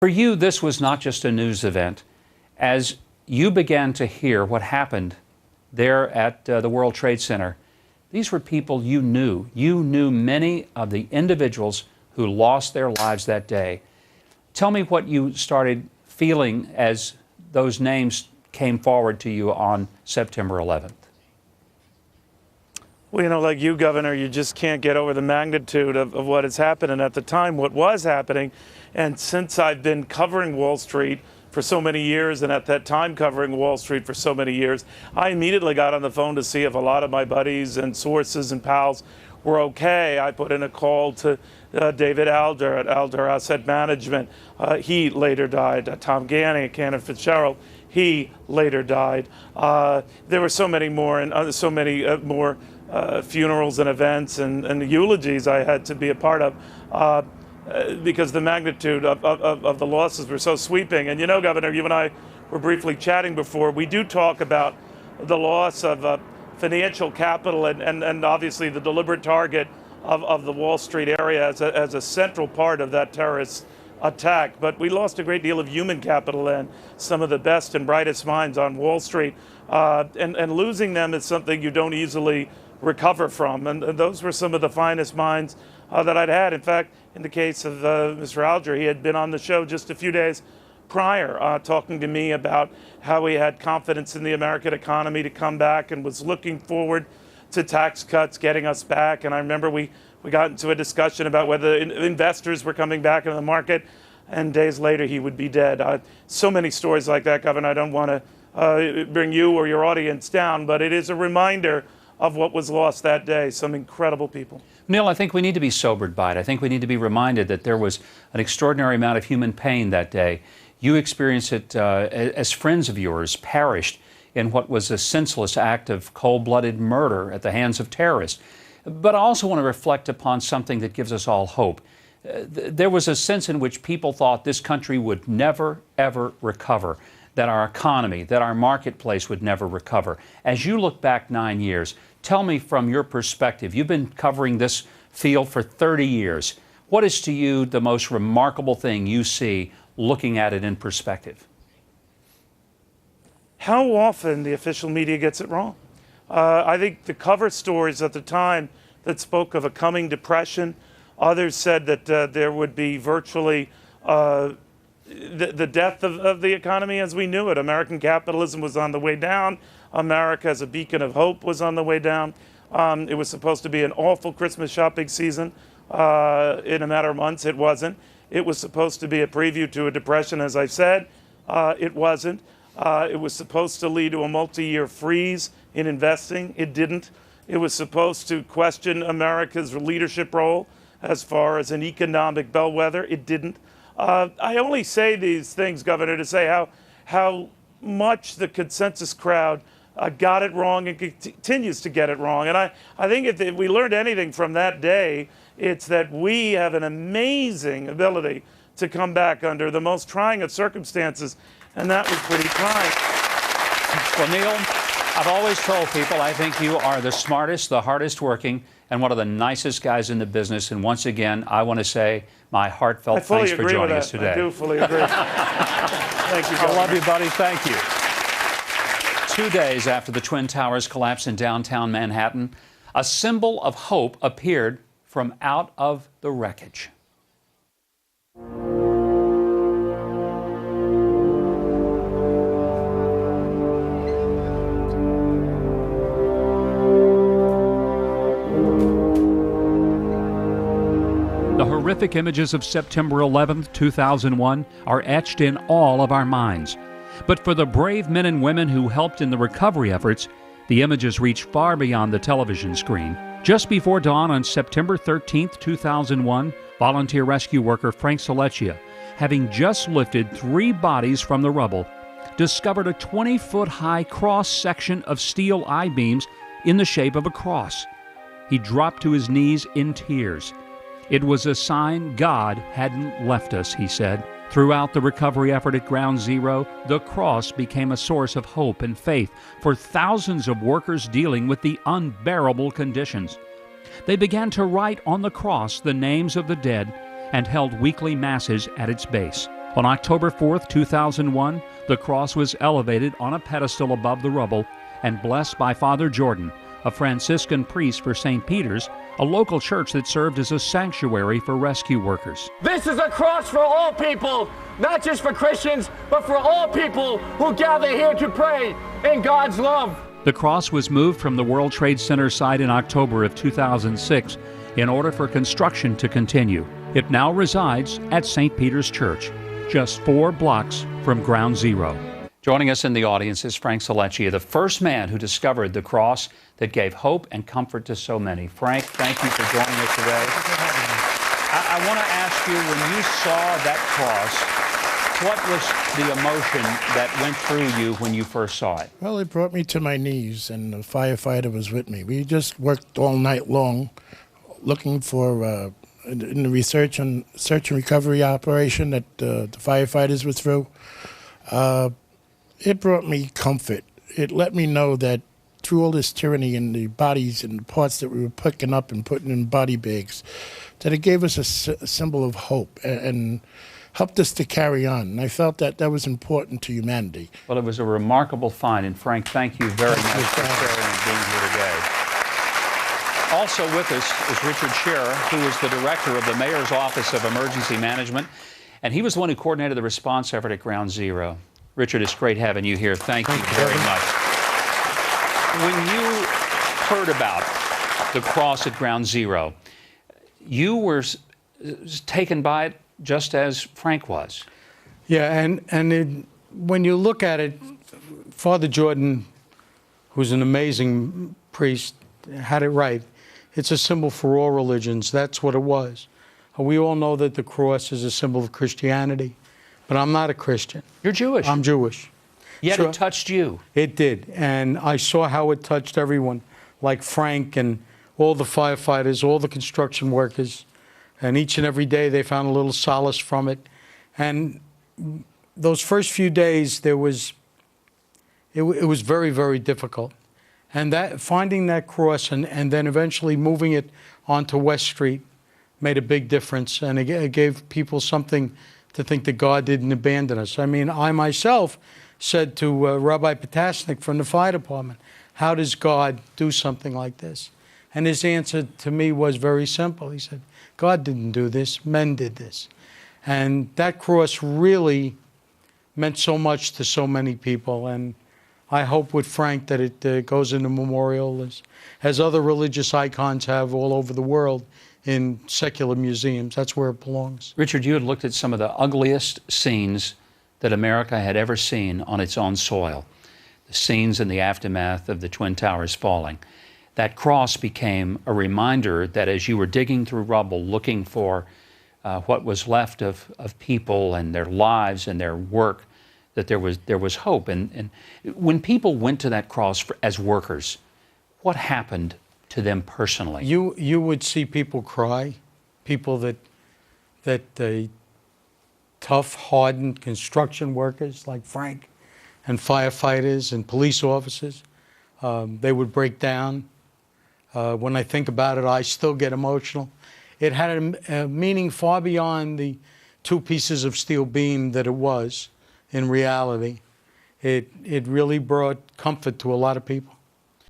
For you, this was not just a news event. As you began to hear what happened there at the World Trade Center, these were people you knew. You knew many of the individuals who lost their lives that day. Tell me what you started feeling as those names came forward to you on September 11th. Well, like you, Governor, you just can't get over the magnitude of what is happening at the time, what was happening. And since I've been covering Wall Street for so many years, and at that time covering Wall Street for so many years, I immediately got on the phone to see if a lot of my buddies and sources and pals were okay. I put in a call to David Alder at Alder Asset Management. He later died. Tom Ganning at Cantor Fitzgerald. He later died. There were so many more, and so many more funerals and events and eulogies I had to be a part of. Because the magnitude of the losses were so sweeping. And you know, Governor, you and I were briefly chatting before. We do talk about the loss of financial capital and obviously the deliberate target of the Wall Street area as a central part of that terrorist attack. But we lost a great deal of human capital and some of the best and brightest minds on Wall Street. And losing them is something you don't easily recover from. And those were some of the finest minds that I'd had. In fact, in the case of Mr. Alger, he had been on the show just a few days prior, talking to me about how he had confidence in the American economy to come back and was looking forward to tax cuts getting us back. And I remember we got into a discussion about whether investors were coming back into the market, and days later he would be dead. So many stories like that, Governor. I don't want to bring you or your audience down, but it is a reminder of what was lost that day. Some incredible people. Neil, I think we need to be sobered by it. I think we need to be reminded that there was an extraordinary amount of human pain that day. You experienced it as friends of yours perished in what was a senseless act of cold-blooded murder at the hands of terrorists. But I also want to reflect upon something that gives us all hope. There was a sense in which people thought this country would never, ever recover, that our economy, that our marketplace would never recover. As you look back 9 years, tell me from your perspective, you've been covering this field for 30 years. What is to you the most remarkable thing you see looking at it in perspective? How often the official media gets it wrong. I think the cover stories at the time that spoke of a coming depression, others said that there would be virtually the death of the economy as we knew it. American capitalism was on the way down. America as a beacon of hope was on the way down. It was supposed to be an awful Christmas shopping season. In a matter of months, it wasn't. It was supposed to be a preview to a depression, as I said. It wasn't. It was supposed to lead to a multi-year freeze in investing. It didn't. It was supposed to question America's leadership role as far as an economic bellwether. It didn't. I only say these things, Governor, to say how much the consensus crowd got it wrong and continues to get it wrong. And I think if we learned anything from that day, it's that we have an amazing ability to come back under the most trying of circumstances, and that was pretty trying. Well, Neil, I've always told people I think you are the smartest, the hardest working, and one of the nicest guys in the business. And once again, I want to say my heartfelt thanks for joining us today. I do fully agree. Thank you, Governor. I love you, buddy. Thank you. 2 days after the Twin Towers collapsed in downtown Manhattan, a symbol of hope appeared from out of the wreckage. The horrific images of September 11th, 2001 are etched in all of our minds. But for the brave men and women who helped in the recovery efforts, the images reach far beyond the television screen. Just before dawn on September 13th, 2001, volunteer rescue worker Frank Solecchia, having just lifted 3 bodies from the rubble, discovered a 20-foot-high cross-section of steel I-beams in the shape of a cross. He dropped to his knees in tears. It was a sign God hadn't left us, he said. Throughout the recovery effort at Ground Zero, the cross became a source of hope and faith for thousands of workers dealing with the unbearable conditions. They began to write on the cross the names of the dead and held weekly masses at its base. On October 4th, 2001, the cross was elevated on a pedestal above the rubble and blessed by Father Jordan, a Franciscan priest for St. Peter's, a local church that served as a sanctuary for rescue workers. This is a cross for all people, not just for Christians, but for all people who gather here to pray in God's love. The cross was moved from the World Trade Center site in October of 2006 in order for construction to continue. It now resides at St. Peter's Church, just 4 blocks from Ground Zero. Joining us in the audience is Frank Salecchia, the first man who discovered the cross that gave hope and comfort to so many. Frank, thank you for joining us today. I want to ask you, when you saw that cross, what was the emotion that went through you when you first saw it? Well, it brought me to my knees, and the firefighter was with me. We just worked all night long looking for, in the search and recovery operation that the firefighters were through. It brought me comfort. It let me know that through all this tyranny and the bodies and the parts that we were picking up and putting in body bags, that it gave us a symbol of hope and helped us to carry on. And I felt that that was important to humanity. Well, it was a remarkable find, and Frank, thank you very much for sharing and being here today. Also with us is Richard Scherer, who is the director of the Mayor's Office of Emergency Management, and he was the one who coordinated the response effort at Ground Zero. Richard, it's great having you here. Thank you very much. When you heard about the cross at Ground Zero, you were taken by it just as Frank was. Yeah, when you look at it, Father Jordan, who's an amazing priest, had it right. It's a symbol for all religions. That's what it was. We all know that the cross is a symbol of Christianity, but I'm not a Christian. You're Jewish. I'm Jewish. Yet So it touched you. It did, and I saw how it touched everyone, like Frank and all the firefighters, all the construction workers, and each and every day they found a little solace from it. And those first few days, it was very, very difficult. And that finding that cross and then eventually moving it onto West Street made a big difference, and it gave people something to think that God didn't abandon us. I mean, I myself said to Rabbi Potasnik from the fire department, how does God do something like this? And his answer to me was very simple. He said, God didn't do this, men did this. And that cross really meant so much to so many people. And I hope with Frank that it goes in the memorial as other religious icons have all over the world in secular museums. That's where it belongs. Richard, you had looked at some of the ugliest scenes that America had ever seen on its own soil. The scenes in the aftermath of the Twin Towers falling. That cross became a reminder that as you were digging through rubble, looking for what was left of people and their lives and their work, that there was hope. And when people went to that cross as workers, what happened to them personally? You would see people cry, people that tough, hardened construction workers like Frank, and firefighters and police officers. They would break down. When I think about it, I still get emotional. It had a meaning far beyond the 2 pieces of steel beam that it was in reality. It really brought comfort to a lot of people.